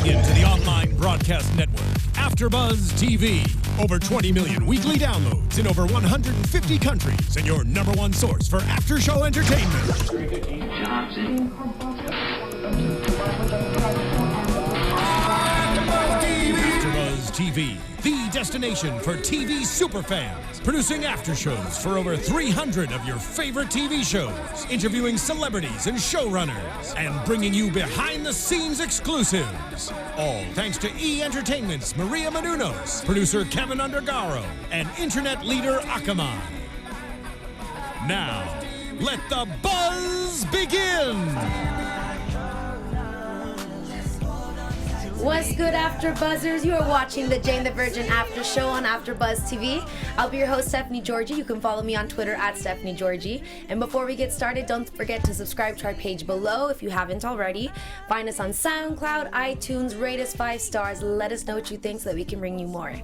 into the online broadcast network, AFTERBUZZ TV. Over 20 million weekly downloads in over 150 countries, and your #1 source for after-show entertainment. AFTERBUZZ TV, the destination for TV superfans, producing after-shows for over 300 of your favorite TV shows, interviewing celebrities and showrunners, and bringing you behind-the-scenes exclusives. All thanks to E! Entertainment's Maria Menounos, producer Kevin Undergaro, and internet leader Akamai. Now, let the buzz begin! What's good, AfterBuzzers? You are watching the Jane the Virgin After Show on AfterBuzz TV. I'll be your host, Stephanie Giorgi. You can follow me on Twitter at Stephanie Giorgi. And before we get started, don't forget to subscribe to our page below if you haven't already. Find us on SoundCloud, iTunes, rate us 5 stars. Let us know what you think so that we can bring you more.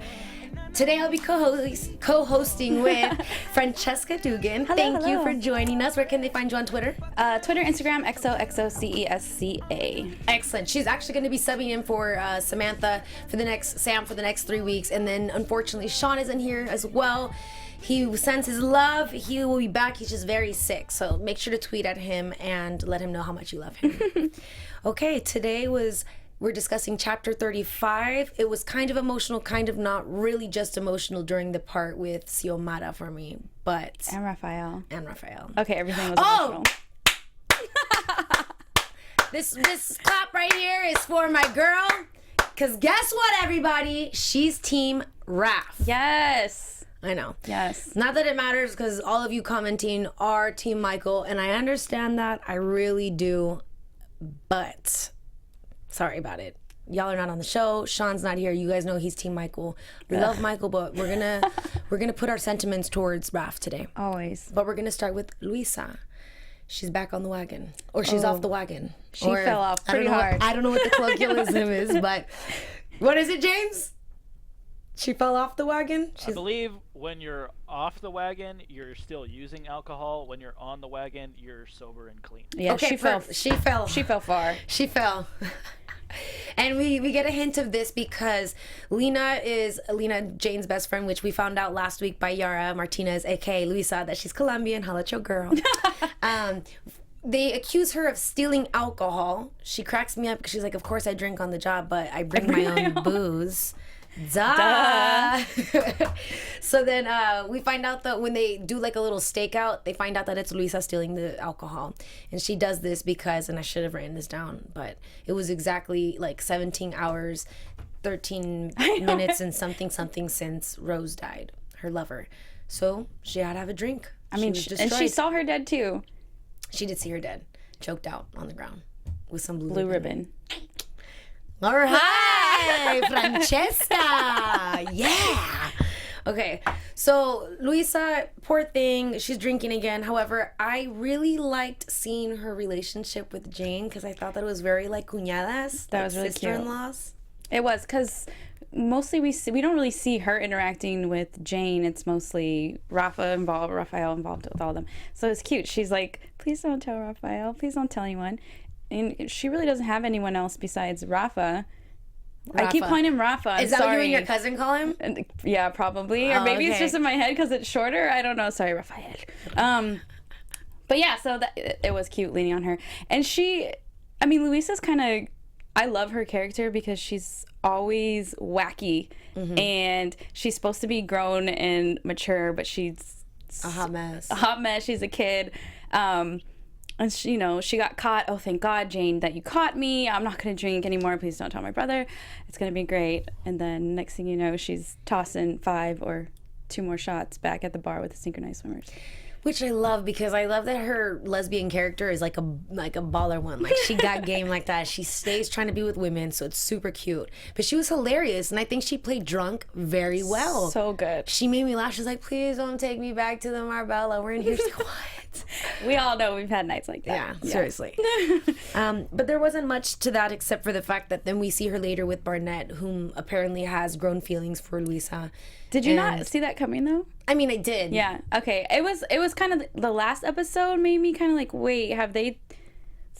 Today I'll be co-hosting with Francesca Dugan. Thank you for joining us. Where can they find you on Twitter? Twitter, Instagram, XOXOCESCA. Excellent. She's actually going to be subbing in for Sam for the next 3 weeks, and then unfortunately Sean isn't here as well. He sends his love. He will be back. He's just very sick, so make sure to tweet at him and let him know how much you love him. Okay, we're discussing chapter 35. It was kind of emotional, kind of not really just emotional during the part with Xiomara for me, but... And Rafael. Okay, everything was emotional. This clap right here is for my girl, because guess what, everybody? She's Team Raf. Yes. I know. Yes. Not that it matters, because all of you commenting are Team Michael, and I understand that. I really do, but... sorry about it. Y'all are not on the show. Sean's not here. You guys know he's Team Michael. We love Michael, but we're gonna put our sentiments towards Raf today. Always. But we're gonna start with Louisa. She's back on the wagon, or she's off the wagon. She fell off pretty hard. I don't know what the colloquialism is, but what is it, James? She fell off the wagon? I believe when you're off the wagon, you're still using alcohol. When you're on the wagon, you're sober and clean. Yeah, okay, she fell far. She fell. And we get a hint of this because Lena, Jane's best friend, which we found out last week by Yara Martinez, aka Louisa, that she's Colombian. Holla at your girl. They accuse her of stealing alcohol. She cracks me up because she's like, of course I drink on the job, but I bring my own booze. Duh. So then we find out that when they do like a little stakeout, they find out that it's Louisa stealing the alcohol, and she does this because, and I should have written this down, but it was exactly like 17 hours 13 minutes and something since Rose died, her lover. So she had to have a drink. I mean, and she saw her dead too. She did see her dead, choked out on the ground with some blue ribbon. All right, Francesca. Yeah. Okay, so Louisa, poor thing, she's drinking again. However, I really liked seeing her relationship with Jane because I thought that it was very like cuñadas. That was really sister-in-laws. Cute. It was, because mostly we don't really see her interacting with Jane. It's mostly Rafael involved with all of them. So it's cute. She's like, please don't tell Rafael. Please don't tell anyone. And she really doesn't have anyone else besides Rafa. I keep calling him Rafa. Is that what you and your cousin call him? Yeah, probably. Or maybe it's just in my head because it's shorter. I don't know. Sorry, Rafael. But yeah, so it was cute leaning on her. And Louisa's kind of, I love her character because she's always wacky. Mm-hmm. And she's supposed to be grown and mature, but she's a hot mess. She's a kid. And she got caught. Oh, thank God, Jane, that you caught me. I'm not going to drink anymore. Please don't tell my brother. It's going to be great. And then next thing you know, she's tossing 5 or 2 more shots back at the bar with the synchronized swimmers. Which I love, because I love that her lesbian character is like a baller one. Like, she got game like that. She stays trying to be with women, so it's super cute. But she was hilarious, and I think she played drunk very well. So good. She made me laugh. She's like, please don't take me back to the Marbella. We're in here. She's like, what? We all know we've had nights like that. Yeah. Seriously. But there wasn't much to that except for the fact that then we see her later with Barnett, whom apparently has grown feelings for Louisa. Did you not see that coming, though? I mean, I did. Yeah. Okay. It was kind of the last episode made me kind of like, wait, have they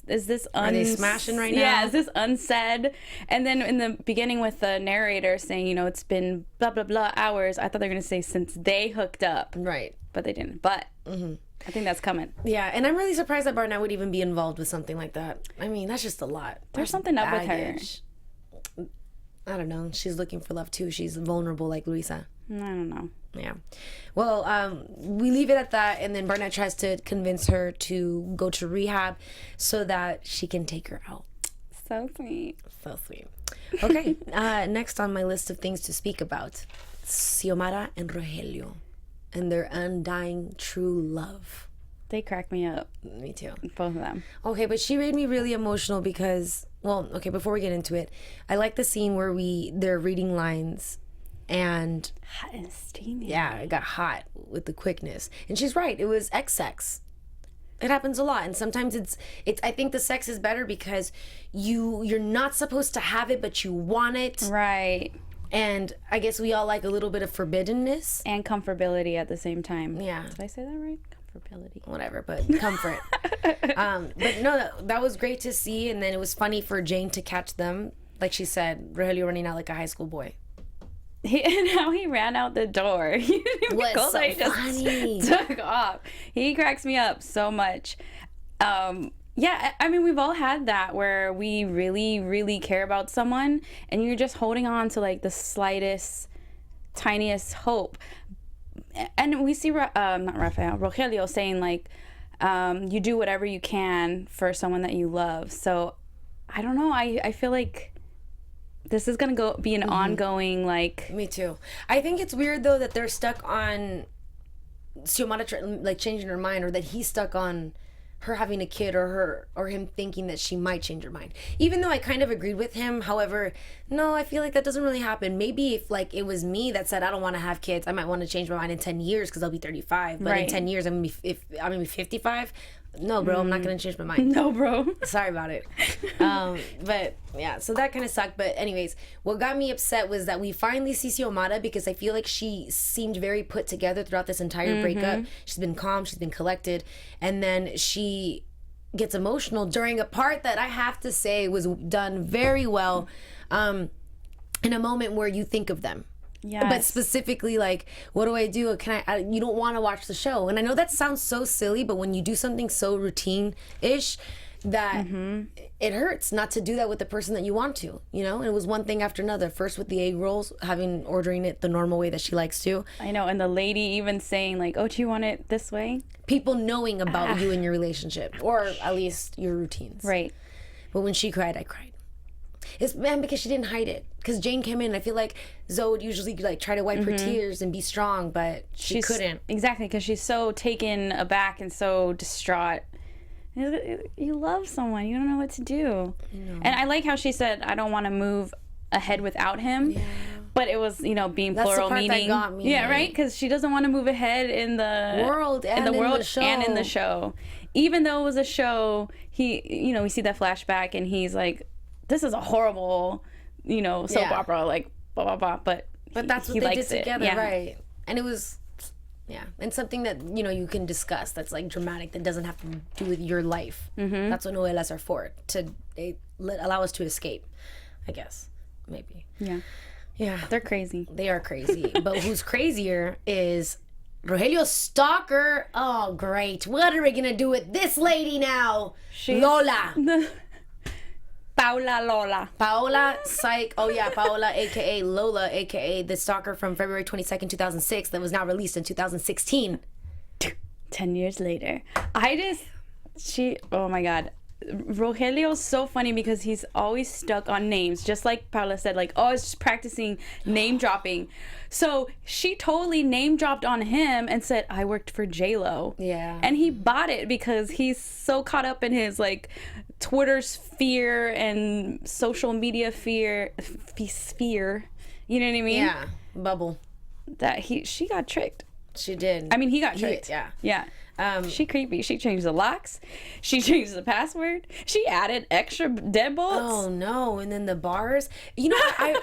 is this are they smashing right now? Yeah, is this unsaid? And then in the beginning with the narrator saying, you know, it's been blah blah blah hours, I thought they were gonna say since they hooked up, right? But they didn't. But I think that's coming. Yeah, and I'm really surprised that Barnett would even be involved with something like that. I mean, that's just a lot. There's something up with her. I don't know. She's looking for love too. She's vulnerable like Louisa. I don't know. Yeah. Well, we leave it at that, and then Barnett tries to convince her to go to rehab so that she can take her out. So sweet. So sweet. Okay. Next on my list of things to speak about, Xiomara and Rogelio and their undying true love. They crack me up. Me too. Both of them. Okay, but she made me really emotional because, well, okay, before we get into it, I like the scene where they're reading lines and hot and steamy. Yeah, it got hot with the quickness. And she's right, it was sex. It happens a lot, and sometimes it's I think the sex is better because you're not supposed to have it, but you want it. Right. And I guess we all like a little bit of forbiddenness and comfortability at the same time. Yeah. Did I say that right? Comfortability. Whatever, but comfort. But no, that was great to see, and then it was funny for Jane to catch them, like she said, Rogelio running out like a high school boy. And how he ran out the door. He didn't even go there. He just took off. He cracks me up so much. Yeah, I mean, we've all had that where we really, really care about someone and you're just holding on to like the slightest, tiniest hope. And we see, not Rafael, Rogelio saying like, you do whatever you can for someone that you love. So I don't know. I feel like this is going to be an ongoing, like... Me too. I think it's weird, though, that they're stuck on Xiomara, like, changing her mind, or that he's stuck on her having a kid, or him thinking that she might change her mind. Even though I kind of agreed with him, however, no, I feel like that doesn't really happen. Maybe if, like, it was me that said, I don't want to have kids, I might want to change my mind in 10 years, because I'll be 35. But in 10 years, I'm going to be 55. No, bro, I'm not going to change my mind. No, bro. Sorry about it. But, yeah, so that kind of sucked. But anyways, what got me upset was that we finally see Xiomara, because I feel like she seemed very put together throughout this entire breakup. She's been calm. She's been collected. And then she gets emotional during a part that I have to say was done very well, in a moment where you think of them. Yes. But specifically, like, what do I do? You don't want to watch the show. And I know that sounds so silly, but when you do something so routine-ish, that it hurts not to do that with the person that you want to, you know? And it was one thing after another. First with the egg rolls, ordering it the normal way that she likes to. I know, and the lady even saying like, oh, do you want it this way? People knowing about you and your relationship, or at least your routines. Right. But when she cried, I cried. It's because she didn't hide it. Because Jane came in, I feel like Zoe would usually like try to wipe her tears and be strong, but she couldn't. Exactly, because she's so taken aback and so distraught. You love someone, you don't know what to do. And I like how she said, I don't want to move ahead without him. Yeah. But it was, being That's plural, the part meaning. That got me. Yeah, right? Because she doesn't want to move ahead in the world and in the show. Even though it was a show, we see that flashback and he's like, this is a horrible, soap opera, like, blah, blah, blah. But that's what they did together, right? And it was, and something that, you can discuss that's, like, dramatic, that doesn't have to do with your life. That's what novelas are for, to allow us to escape, I guess, maybe. Yeah. They're crazy. They are crazy. But who's crazier is Rogelio's stalker. Oh, great. What are we going to do with this lady now? Lola. Lola. Paola, psych. Oh, yeah, Paola, a.k.a. Lola, a.k.a. the stalker from February 22nd, 2006 that was now released in 2016. 10 years later. Oh, my God. Rogelio's so funny because he's always stuck on names, just like Paola said, like, oh, it's just practicing name dropping. So she totally name dropped on him and said, I worked for J-Lo. Yeah. And he bought it because he's so caught up in his, like, Twitter sphere and social media sphere. You know what I mean? Yeah. Bubble. That she got tricked. She did. I mean, he got tricked. Yeah. Yeah. She creepy. She changed the locks. She changed the password. She added extra deadbolts. Oh no! And then the bars. You know,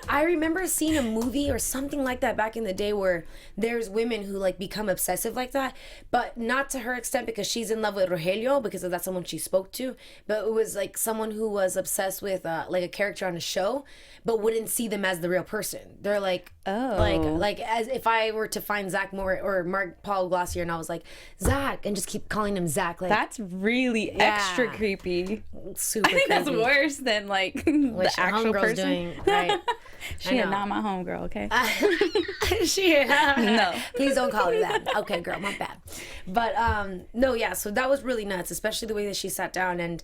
I remember seeing a movie or something like that back in the day where there's women who like become obsessive like that, but not to her extent because she's in love with Rogelio because that's someone she spoke to. But it was like someone who was obsessed with like a character on a show, but wouldn't see them as the real person. They're like, like as if I were to find Zach Moore or Mark Paul Glossier and I was like Zach and just keep calling him Zach. Like that's really extra creepy. Super. I think creepy. that's worse than like the actual person. Doing, right? She is not my homegirl. Okay. No. Please don't call her that. Okay, girl, my bad. But no, yeah. So that was really nuts, especially the way that she sat down and.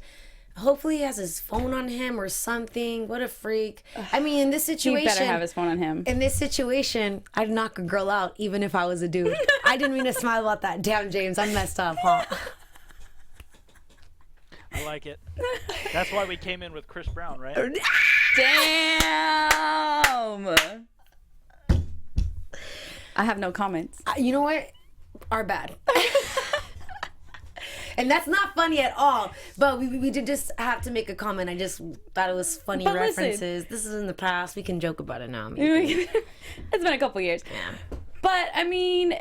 Hopefully he has his phone on him or something. What a freak. I mean, in this situation... He better have his phone on him. In this situation, I'd knock a girl out even if I was a dude. I didn't mean to smile about that. Damn, James, I'm messed up, huh? I like it. That's why we came in with Chris Brown, right? Damn! I have no comments. You know what? Our bad. And that's not funny at all. But we did just have to make a comment. I just thought it was funny references. Listen, this is in the past. We can joke about it now. Maybe. It's been a couple years. Yeah. But, I mean,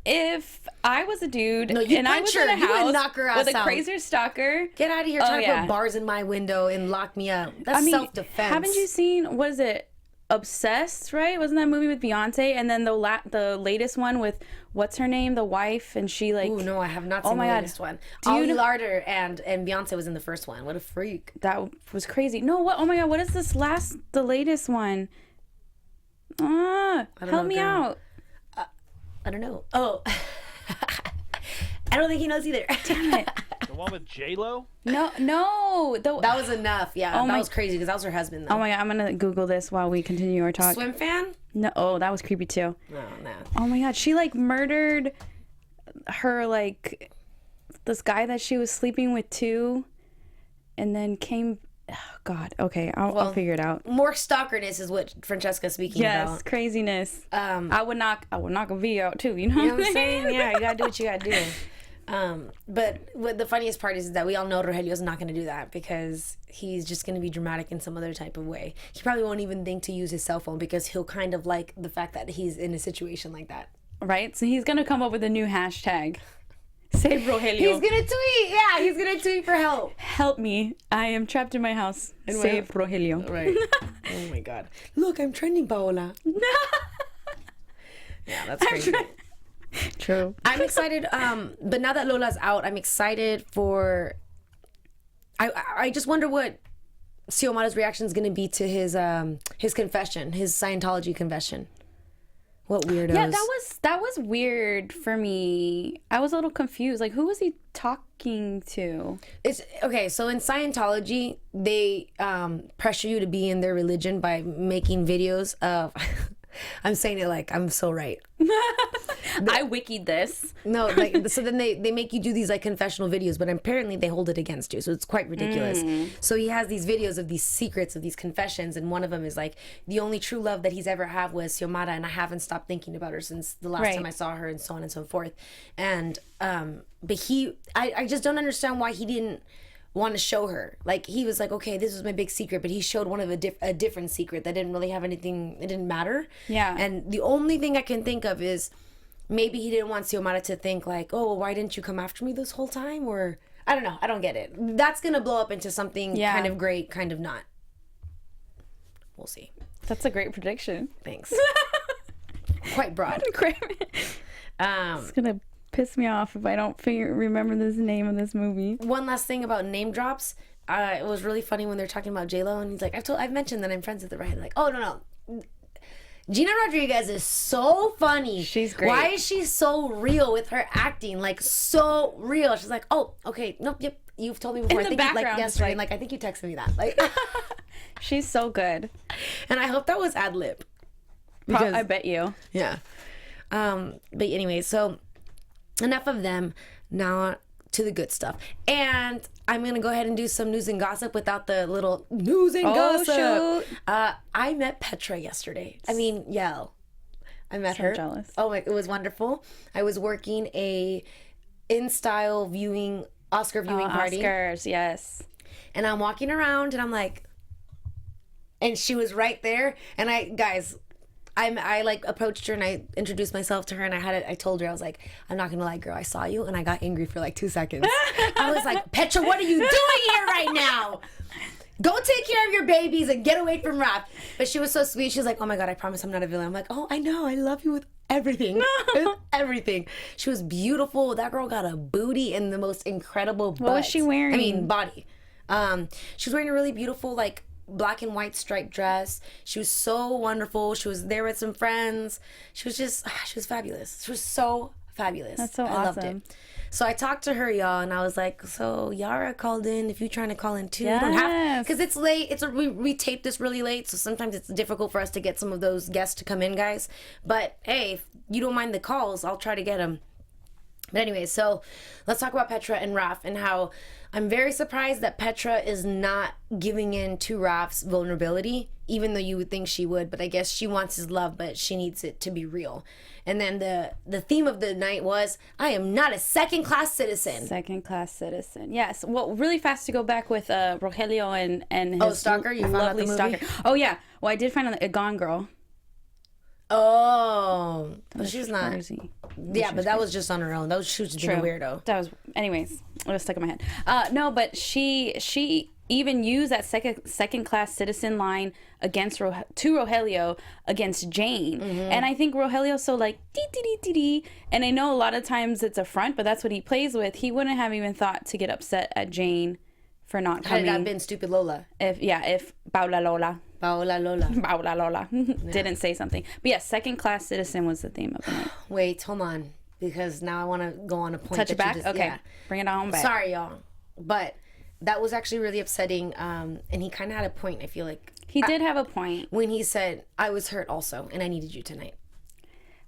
if I was a dude and I was in a house knock her ass with a out. Crazy stalker. Get out of here trying to put bars in my window and lock me up. That's self-defense. Haven't you seen, what is it? Obsessed, right? Wasn't that movie with Beyonce? And then the latest one with what's her name, the wife, and she like. Oh no, I have not seen the latest one. Ollie Larder and Beyonce was in the first one. What a freak! That was crazy. No, what? Oh my god, what is the latest one? Help me out. I don't know. Oh, I don't think he knows either. Damn it. The one with J-Lo? No. That was enough. Yeah, that was crazy because that was her husband. Though. Oh my god, I'm gonna Google this while we continue our talk. Swim fan? No. Oh, that was creepy too. No. Oh my god, she like murdered her like this guy that she was sleeping with too, and then came. Oh god. Okay, I'll figure it out. More stalkerness is what Francesca's speaking about. Yes, craziness. I would knock a V out too. You know what I'm saying? Yeah, you gotta do what you gotta do. But what the funniest part is that we all know Rogelio's not going to do that because he's just going to be dramatic in some other type of way. He probably won't even think to use his cell phone because he'll kind of like the fact that he's in a situation like that. Right? So he's going to come up with a new hashtag. Save Rogelio. He's going to tweet. Yeah, he's going to tweet for help. Help me. I am trapped in my house. Save Rogelio. Right. Oh my God. Look, I'm trending, Paola. Yeah, that's crazy. True. I'm excited, but now that Lola's out, I'm excited for. I just wonder what Xiomara's reaction is going to be to his confession, his Scientology confession. What weirdos? Yeah, that was weird for me. I was a little confused. Like, who was he talking to? It's okay. So in Scientology, they pressure you to be in their religion by making videos of. I'm saying it like I'm so right. I wikied this. No, like so then they make you do these like confessional videos, but apparently they hold it against you, so it's quite ridiculous. So he has these videos of these secrets of these confessions, and one of them is like the only true love that he's ever had was Xiomara, and I haven't stopped thinking about her since the last time I saw her, and so on and so forth. And but I just don't understand why he didn't want to show her. Like he was like, okay, this was my big secret, but he showed one of a different secret that didn't really have anything. It didn't matter. Yeah. And the only thing I can think of is maybe he didn't want Xiomara to think like, oh, well, why didn't you come after me this whole time? Or I don't know. I don't get it. That's gonna blow up into something kind of great, kind of not. We'll see. That's a great prediction. Thanks. Quite broad. It's gonna piss me off if I don't remember this name of this movie. One last thing about name drops. It was really funny when they're talking about J-Lo, and he's like, I've mentioned that I'm friends with the redhead. Like, oh no. Gina Rodriguez is so funny. She's great. Why is she so real with her acting? Like so real. She's like, oh, okay, nope, yep. You've told me before. In I the think background, like yesterday. Like I think you texted me that. Like, she's so good. And I hope that was ad lib. I bet you. Yeah. But anyway, so enough of them. Now to the good stuff. And I'm going to go ahead and do some news and gossip without the little news and gossip. Shoot. I met Petra yesterday. I mean, I met her. Jealous. Oh, it was wonderful. I was working in style viewing Oscar viewing party. Oscars, yes. And I'm walking around and I'm like, and she was right there. And I like approached her and I introduced myself to her and I told her, I was like, I'm not gonna lie, girl, I saw you and I got angry for like 2 seconds. I was like, Petra, what are you doing here right now? Go take care of your babies and get away from Raph. But she was so sweet. She was like, oh my God, I promise I'm not a villain. I'm like, oh, I know. I love you with everything. With everything. She was beautiful. That girl got a booty and the most incredible butt. What was she wearing? I mean, body. She was wearing a really beautiful, like, black and white striped dress. She was so wonderful. She was there with some friends. She was fabulous. She was so fabulous. That's so awesome. I loved it. So I talked to her, y'all, and I was like, so Yara called in. If you're trying to call in too, you don't have, because it's late. We taped this really late, so sometimes it's difficult for us to get some of those guests to come in, guys. But hey, if you don't mind the calls, I'll try to get them. But anyway, so let's talk about Petra and Raf and how I'm very surprised that Petra is not giving in to Raf's vulnerability, even though you would think she would. But I guess she wants his love, but she needs it to be real. And then the theme of the night was, I am not a second-class citizen. Second-class citizen, yes. Well, really fast to go back with Rogelio and his Stalker? You found out the movie? Stalker. Oh, yeah. Well, I did find out a Gone Girl. Oh, but she's not. Crazy. Yeah, but that was just on her own. She was just being a weirdo. That was, anyways, it was stuck in my head. No, but she even used that second class citizen line against Rogelio against Jane, and I think Rogelio's so like dee. And I know a lot of times it's a front, but that's what he plays with. He wouldn't have even thought to get upset at Jane for not coming. Had it not been stupid Lola. If Paula Lola yeah. didn't say something. But yeah, second class citizen was the theme of the night. Wait, hold on, because now I want to go on a point. Touch it back? Okay. Yeah. Bring it on back. Sorry, y'all. But that was actually really upsetting. And he kind of had a point, I feel like. He did have a point. When he said, I was hurt also, and I needed you tonight.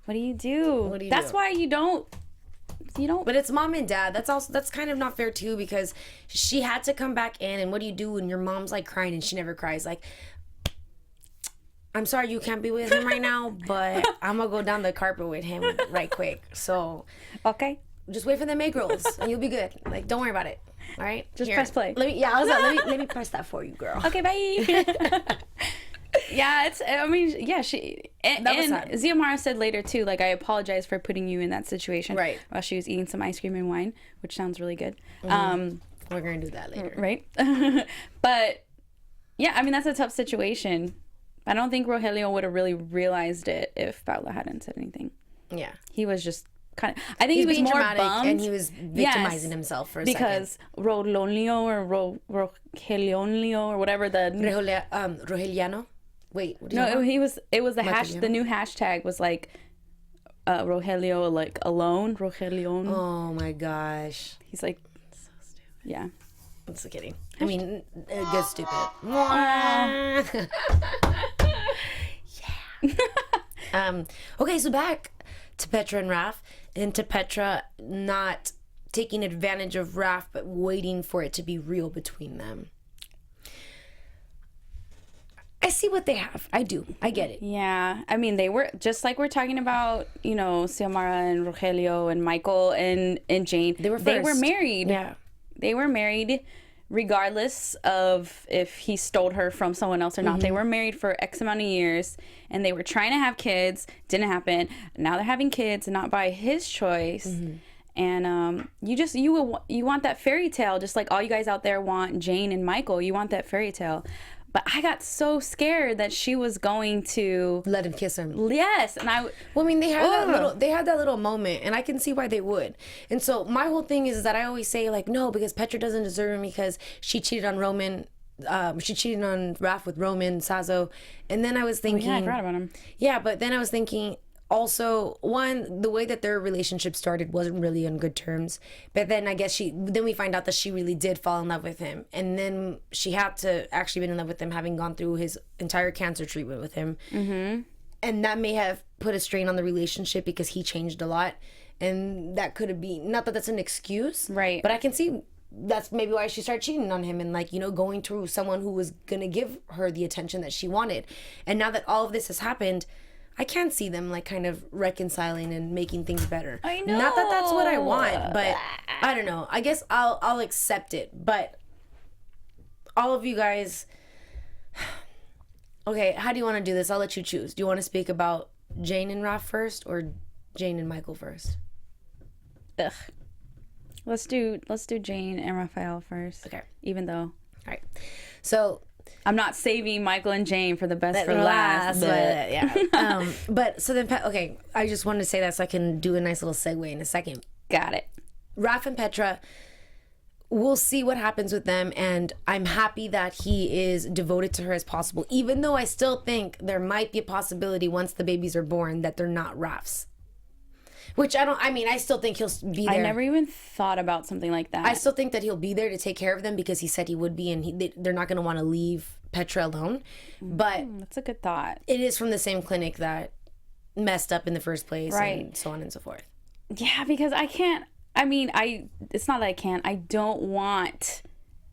What do you do? That's why you don't. But it's mom and dad. That's kind of not fair too, because she had to come back in, and what do you do when your mom's like crying and she never cries? Like, I'm sorry you can't be with him right now, but I'm gonna go down the carpet with him right quick. So, okay, just wait for the May girls, and you'll be good. Like, don't worry about it. All right, just press play. Let me press that for you, girl. Okay, bye. Yeah, she and Xiomara said later too, like, I apologize for putting you in that situation, right, while she was eating some ice cream and wine, which sounds really good. We're gonna do that later, right? But yeah, I mean, that's a tough situation. I don't think Rogelio would have really realized it if Paula hadn't said anything. Yeah, he was just kind of. I think he was more dramatic, bummed, and he was victimizing himself for a because second. Rolonio or Rogelionio or whatever the Rogeliano. Wait, what do you it was the hash. The new hashtag was like Rogelio, like alone. Rogelion. Oh my gosh, he's like so stupid. Yeah, I'm just kidding. I mean, good stupid. Yeah. Okay, so back to Petra and Raf, and to Petra not taking advantage of Raf, but waiting for it to be real between them. I see what they have. I do. I get it. Yeah. I mean, they were, just like we're talking about, Xiomara and Rogelio and Michael and Jane. They were married. Yeah. They were married regardless of if he stole her from someone else or not. They were married for X amount of years, and they were trying to have kids. Didn't happen. Now they're having kids, not by his choice. And you want that fairy tale, just like all you guys out there want Jane and Michael. You want that fairy tale. But I got so scared that she was going to let him kiss him. Yes, and they had that little moment, and I can see why they would. And so my whole thing is that I always say, like, no, because Petra doesn't deserve him because she cheated on Roman. She cheated on Raf with Roman Sazo, and then I was thinking, I forgot about him. Yeah, but then I was thinking. Also, one, the way that their relationship started wasn't really on good terms. But then I guess then we find out that she really did fall in love with him. And then she had to actually been in love with him, having gone through his entire cancer treatment with him. And that may have put a strain on the relationship because he changed a lot. And that could have been, not that that's an excuse. Right. But I can see that's maybe why she started cheating on him and, like, going through someone who was going to give her the attention that she wanted. And now that all of this has happened, I can see them like kind of reconciling and making things better. I know. Not that that's what I want, but I don't know. I guess I'll accept it. But all of you guys, okay, how do you want to do this? I'll let you choose. Do you want to speak about Jane and Raph first, or Jane and Michael first? Ugh. Let's do Jane and Rafael first. Okay. Even though. All right. So I'm not saving Michael and Jane for the best for last. But yeah. But so then, okay, I just wanted to say that so I can do a nice little segue in a second. Got it. Raph and Petra, we'll see what happens with them, and I'm happy that he is devoted to her as possible, even though I still think there might be a possibility once the babies are born that they're not Raph's. Which I still think he'll be there. I never even thought about something like that. I still think that he'll be there to take care of them because he said he would be, and they're not going to want to leave Petra alone. But that's a good thought. It is from the same clinic that messed up in the first place, right? And so on and so forth. Yeah, because I can't. I mean, it's not that I can't. I don't want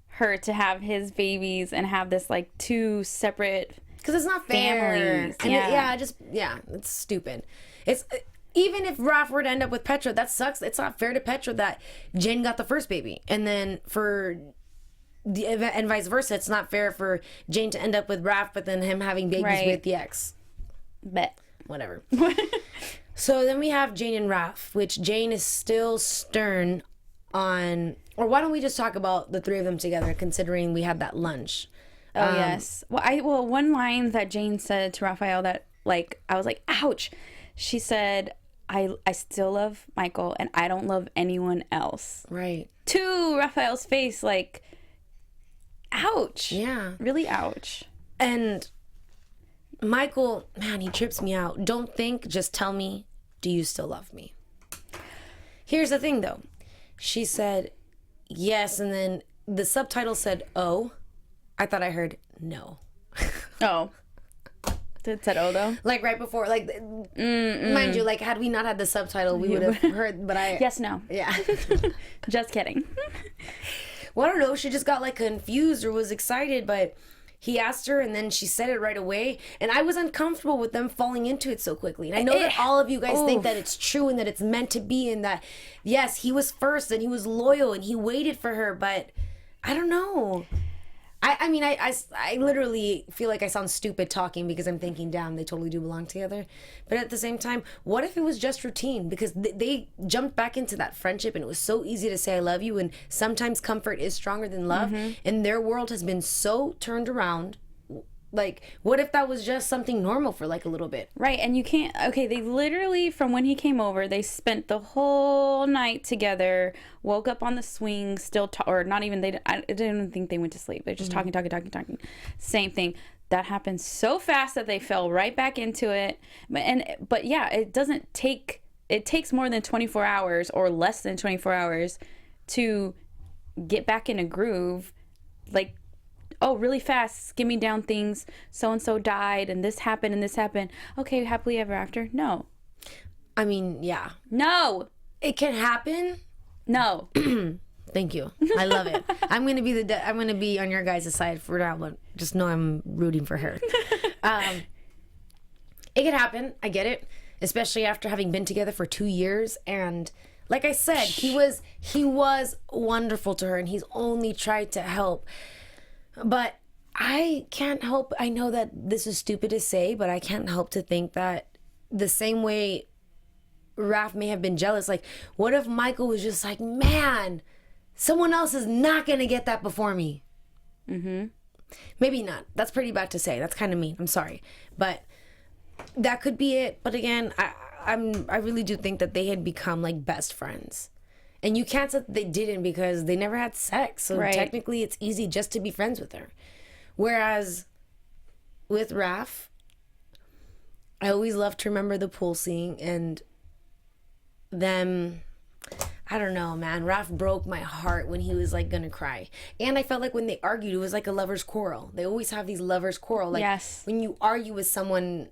her to have his babies and have this like two separate. Because it's not fair. Families. It's stupid. It's. Even if Raph were to end up with Petra, that sucks. It's not fair to Petra that Jane got the first baby. And then and vice versa. It's not fair for Jane to end up with Raph, but then him having babies with the ex. Bet. Whatever. So then we have Jane and Raph, which Jane is still stern on... Or why don't we just talk about the three of them together, considering we had that lunch. Oh, yes. Well, one line that Jane said to Rafael that, like, I was like, ouch. She said... I still love Michael and I don't love anyone else. Right. To Rafael's face, like, ouch. Yeah. Really ouch. And Michael, man, he trips me out. Don't think, just tell me, do you still love me? Here's the thing, though. She said, yes, and then the subtitle said, oh. I thought I heard no. Oh. It said oh though, like right before, like mind you, like had we not had the subtitle, we would have heard. But yes, no, yeah, just kidding. Well, I don't know. She just got like confused or was excited, but he asked her, and then she said it right away, and I was uncomfortable with them falling into it so quickly. And I know that all of you guys think that it's true and that it's meant to be, and that yes, he was first and he was loyal and he waited for her, but I don't know. I literally feel like I sound stupid talking because I'm thinking, damn, they totally do belong together. But at the same time, what if it was just routine? Because they jumped back into that friendship and it was so easy to say I love you, and sometimes comfort is stronger than love. And their world has been so turned around. Like, what if that was just something normal for like a little bit? Right, and you can't... Okay, they literally, from when he came over, they spent the whole night together, woke up on the swing, still... or not even... I didn't even think they went to sleep. They're just talking. Same thing. That happened so fast that they fell right back into it. But yeah, it doesn't take... It takes more than 24 hours or less than 24 hours to get back in a groove. Like... Oh, really fast, skimming down things. So-and-so died, and this happened, and this happened. Okay, happily ever after? No. I mean, yeah. No. It can happen. No. Thank you. I love it. I'm gonna be on your guys' side for now, but just know I'm rooting for her. It can happen. I get it, especially after having been together for 2 years. And like I said, he was wonderful to her, and he's only tried to help. But I can't help, I know that this is stupid to say, but I can't help to think that the same way Raph may have been jealous, like, what if Michael was just like, man, someone else is not going to get that before me? Maybe not. That's pretty bad to say. That's kind of mean. I'm sorry. But that could be it. But again, I really do think that they had become like best friends. And you can't say that they didn't because they never had sex. So technically it's easy just to be friends with her. Whereas with Raph, I always love to remember the pool scene and them. I don't know, man. Raph broke my heart when he was like gonna cry. And I felt like when they argued, it was like a lover's quarrel. They always have these lovers' quarrel. Like when you argue with someone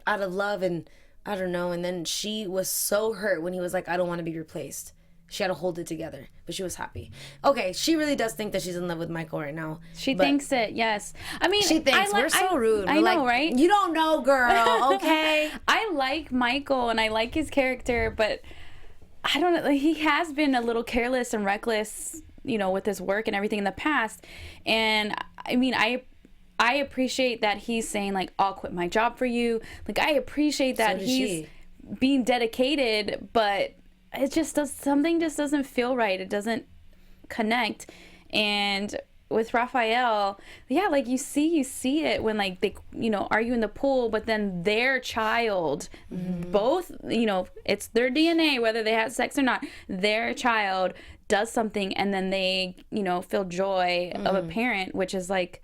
out of love, and I don't know, and then she was so hurt when he was like, I don't want to be replaced. She had to hold it together, but she was happy. Okay, she really does think that she's in love with Michael right now. She thinks it, yes. I mean, she thinks we're so rude. I know, right? You don't know, girl, okay? I like Michael and I like his character, but I don't know. Like, he has been a little careless and reckless, you know, with his work and everything in the past. And I mean, I appreciate that he's saying, like, I'll quit my job for you. Like, I appreciate that he's being dedicated, but it just something just doesn't feel right. It doesn't connect. And with Rafael, yeah, like you see it when like they, you know, argue in the pool, but then their child, both, you know, it's their DNA, whether they had sex or not, their child does something and then they, you know, feel joy of a parent, which is like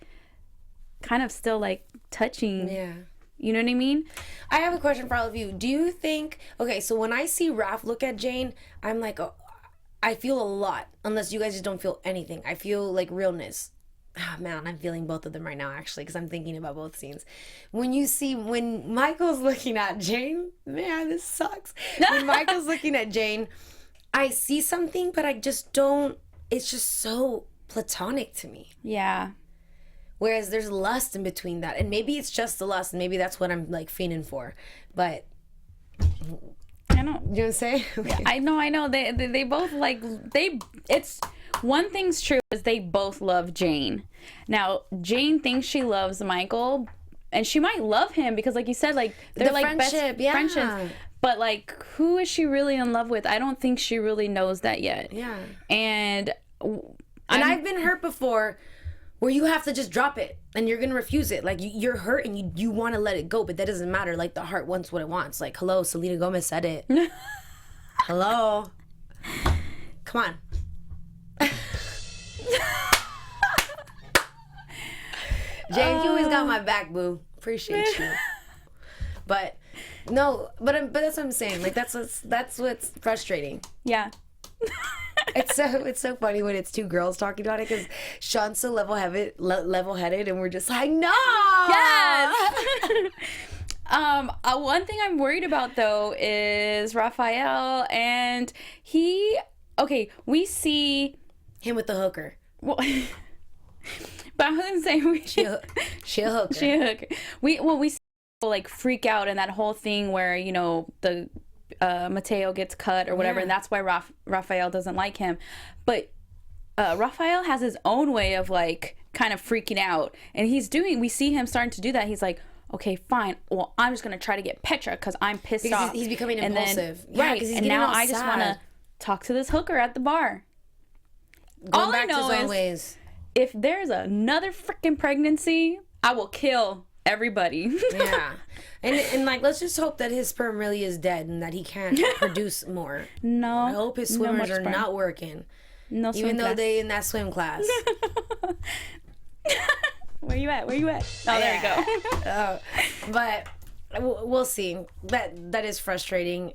kind of still like touching. Yeah. You know what I mean? I have a question for all of you. Do you think, okay, so when I see Raph look at Jane, I'm like, oh, I feel a lot, unless you guys just don't feel anything. I feel like realness. Ah, man, I'm feeling both of them right now, actually, because I'm thinking about both scenes. When Michael's looking at Jane, man, this sucks. When Michael's looking at Jane, I see something, but I just don't, it's just so platonic to me. Yeah. Whereas there's lust in between that. And maybe it's just the lust, and maybe that's what I'm like fiending for. But I know. You know what I'm saying? Okay. Yeah, I know. They both like it's one thing's true is they both love Jane. Now, Jane thinks she loves Michael, and she might love him because like you said, like they're the like friendship, best friendships. But like who is she really in love with? I don't think she really knows that yet. Yeah. And I've been hurt before where you have to just drop it and you're gonna refuse it. Like you're hurt and you want to let it go, but that doesn't matter. Like the heart wants what it wants. Like, hello, Selena Gomez said it. Hello. Come on. James, you always got my back, boo. Appreciate you. But no, but that's what I'm saying. Like that's what's frustrating. Yeah. It's so funny when it's two girls talking about it because Sean's so level-headed and we're just like, no. Yes. One thing I'm worried about though is Rafael, and we see him with the hooker. Well, but I wasn't saying she a hooker. She a hooker. We see people like freak out in that whole thing where, you know, the Mateo gets cut or whatever, and that's why Rafael doesn't like him. But Rafael has his own way of like kind of freaking out, and we see him starting to do that. He's like, okay, fine, well, I'm just gonna try to get Petra because I'm pissed off. He's becoming impulsive. Right, and now I just want to talk to this hooker at the bar. Going back to his own ways. If there's another freaking pregnancy, I will kill everybody. Yeah. And like, let's just hope that his sperm really is dead and that he can't produce more. No. I hope his swimmers are not working. No swim even though class. they in that swim class. Where you at? Oh, there you go. But we'll see. That is frustrating.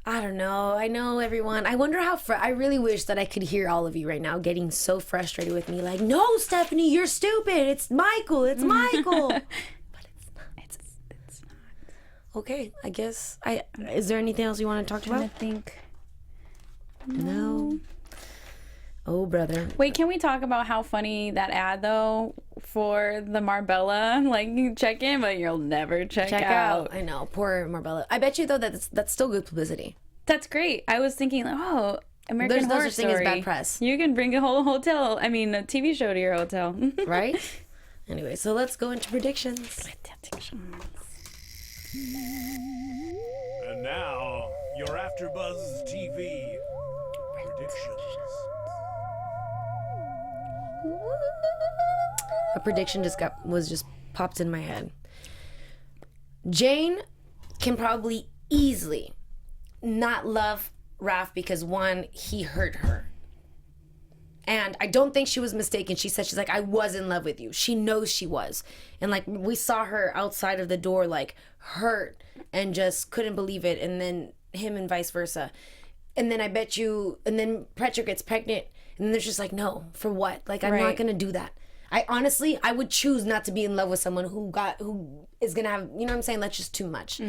I don't know. I know everyone. I wonder how. I really wish that I could hear all of you right now getting so frustrated with me. Like, no, Stephanie, you're stupid. It's Michael. It's Michael. But it's not. It's not. Okay, I guess. Is there anything else you want to talk about? I think. No. Oh, brother. Wait, can we talk about how funny that ad though for the Marbella? Like, you check in, but you'll never check out. I know, poor Marbella. I bet you though that's still good publicity. That's great. I was thinking, like, oh, American Horror There's no such thing as bad press. You can bring a whole hotel. I mean, a TV show to your hotel, right? Anyway, so let's go into predictions. And now your AfterBuzz TV predictions. A prediction was popped in my head. Jane can probably easily not love Raph because one, he hurt her. And I don't think she was mistaken. She said, she's like, I was in love with you. She knows she was. And like, we saw her outside of the door, like hurt and just couldn't believe it. And then him and vice versa. And then and then Petra gets pregnant. And then they're just like, no, for what? Like, I'm not going to do that. I would choose not to be in love with someone who is gonna have, you know what I'm saying? That's just too much.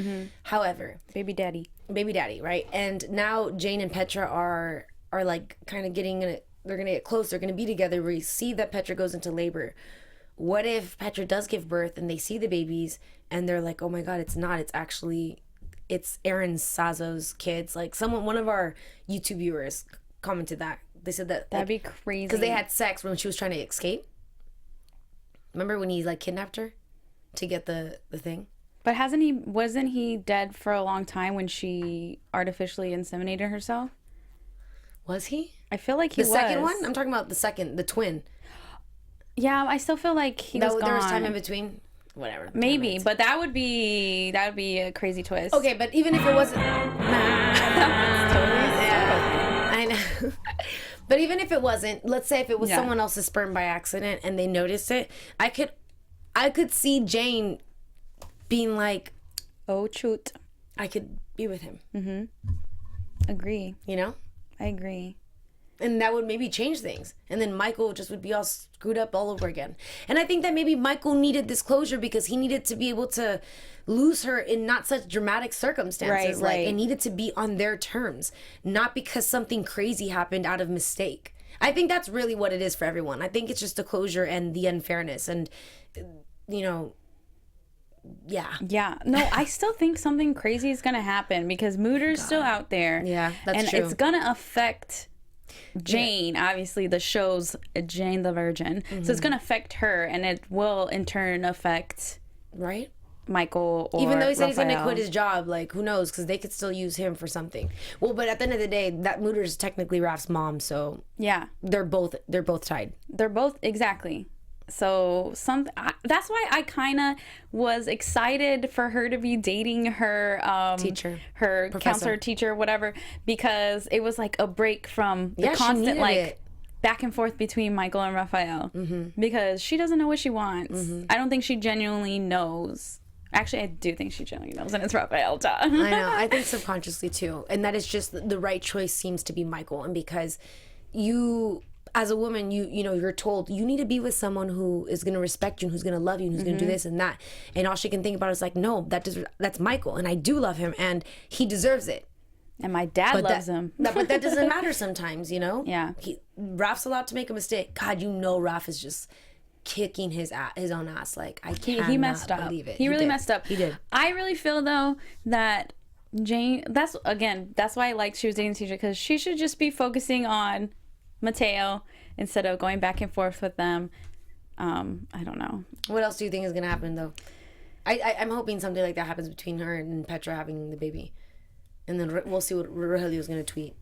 However, baby daddy, right? And now Jane and Petra are like kind of getting in it. They're gonna get close. They're gonna be together. We see that Petra goes into labor. What if Petra does give birth and they see the babies and they're like, oh my God, it's Aaron Sazzo's kids. Like one of our YouTube viewers commented that. They said that that'd be crazy because they had sex when she was trying to escape. Remember when he like kidnapped her to get the thing? But wasn't he dead for a long time when she artificially inseminated herself? Was he? I feel like he was. The second one? I'm talking about the twin. Yeah, I still feel like he was gone. There was time in between. Whatever. Maybe, but that would be a crazy twist. Okay, but even if it wasn't, I know. But even if it wasn't, let's say if it was someone else's sperm by accident and they noticed it, I could see Jane being like, "Oh, shoot, I could be with him." Agree. You know? I agree. And that would maybe change things. And then Michael just would be all screwed up all over again. And I think that maybe Michael needed this closure because he needed to be able to lose her in not such dramatic circumstances. Right. It needed to be on their terms, not because something crazy happened out of mistake. I think that's really what it is for everyone. I think it's just the closure and the unfairness. And, you know, yeah. No, I still think something crazy is going to happen because Mooter's still out there. Yeah, that's true. And it's going to affect Jane, obviously the show's Jane the Virgin. So it's going to affect her and it will in turn affect Michael or even though he said Rafael. He's going to quit his job, like who knows, because they could still use him for something. Well, but at the end of the day, that Mooter's technically Raf's mom, so yeah, they're both tied. They're both exactly. So that's why I kind of was excited for her to be dating her teacher, her professor, counselor, teacher, whatever, because it was like a break from the constant back and forth between Michael and Rafael. Because she doesn't know what she wants. I don't think she genuinely knows. Actually, I do think she genuinely knows, and it's Rafael. I know. I think subconsciously too, and that is just the right choice. Seems to be Michael, and because you. As a woman, you know, you're told you need to be with someone who is going to respect you, who's going to love you, who's going to do this and that. And all she can think about is like, no, that's Michael, and I do love him, and he deserves it. And my dad loves him. But that doesn't matter sometimes, you know? Yeah. Raf's allowed to make a mistake. God, you know Raf is just kicking his own ass. Like, I can't he messed up. believe it. He really messed up. He did. I really feel, though, that Jane, that's why I liked she was dating the teacher, because she should just be focusing on Mateo instead of going back and forth with them. I don't know. What else do you think is gonna happen though? I'm hoping something like that happens between her and Petra having the baby, and then we'll see what Rogelio's gonna tweet.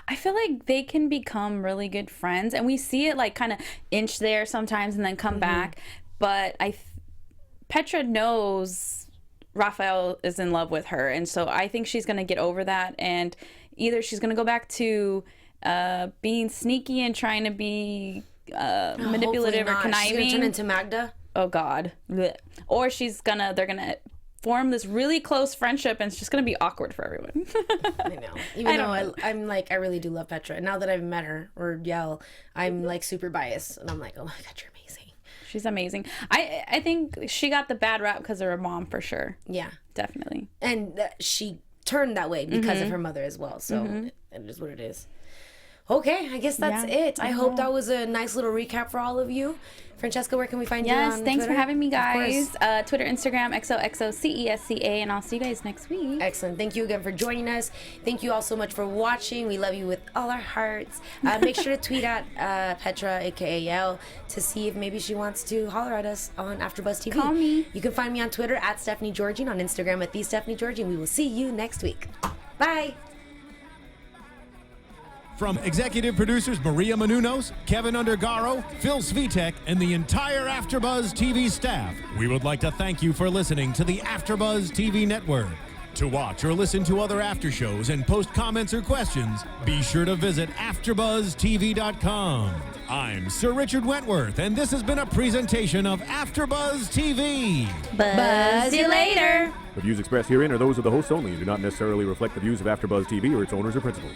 I feel like they can become really good friends, and we see it like kind of inch there sometimes and then come back. But Petra knows Rafael is in love with her, and so I think she's gonna get over that, and either she's gonna go back to being sneaky and trying to be manipulative or conniving. She's gonna turn into Magda. Oh God. Blech. Or they're gonna form this really close friendship, and it's just gonna be awkward for everyone. I know. Even though I'm like, I really do love Petra, and now that I've met her or I'm like super biased, and I'm like, oh my God, you're amazing. She's amazing. I think she got the bad rap because of her mom for sure. Yeah, definitely. And she turned that way because of her mother as well. So it is what it is. Okay, I guess that's it. I hope that was a nice little recap for all of you. Francesca, where can we find you on Yes, thanks Twitter? for having me, guys. Twitter, Instagram, XOXOCESCA, and I'll see you guys next week. Excellent. Thank you again for joining us. Thank you all so much for watching. We love you with all our hearts. Make sure to tweet at Petra, a.k.a. Yell, to see if maybe she wants to holler at us on AfterBuzz TV. Call me. You can find me on Twitter at Stephanie Giorgi and on Instagram at TheStephanieGiorgi. And we will see you next week. Bye. From executive producers Maria Menounos, Kevin Undergaro, Phil Svitek, and the entire AfterBuzz TV staff, we would like to thank you for listening to the AfterBuzz TV network. To watch or listen to other after shows and post comments or questions, be sure to visit AfterBuzzTV.com. I'm Sir Richard Wentworth, and this has been a presentation of AfterBuzz TV. Buzz you later. The views expressed herein are those of the hosts only and do not necessarily reflect the views of AfterBuzz TV or its owners or principals.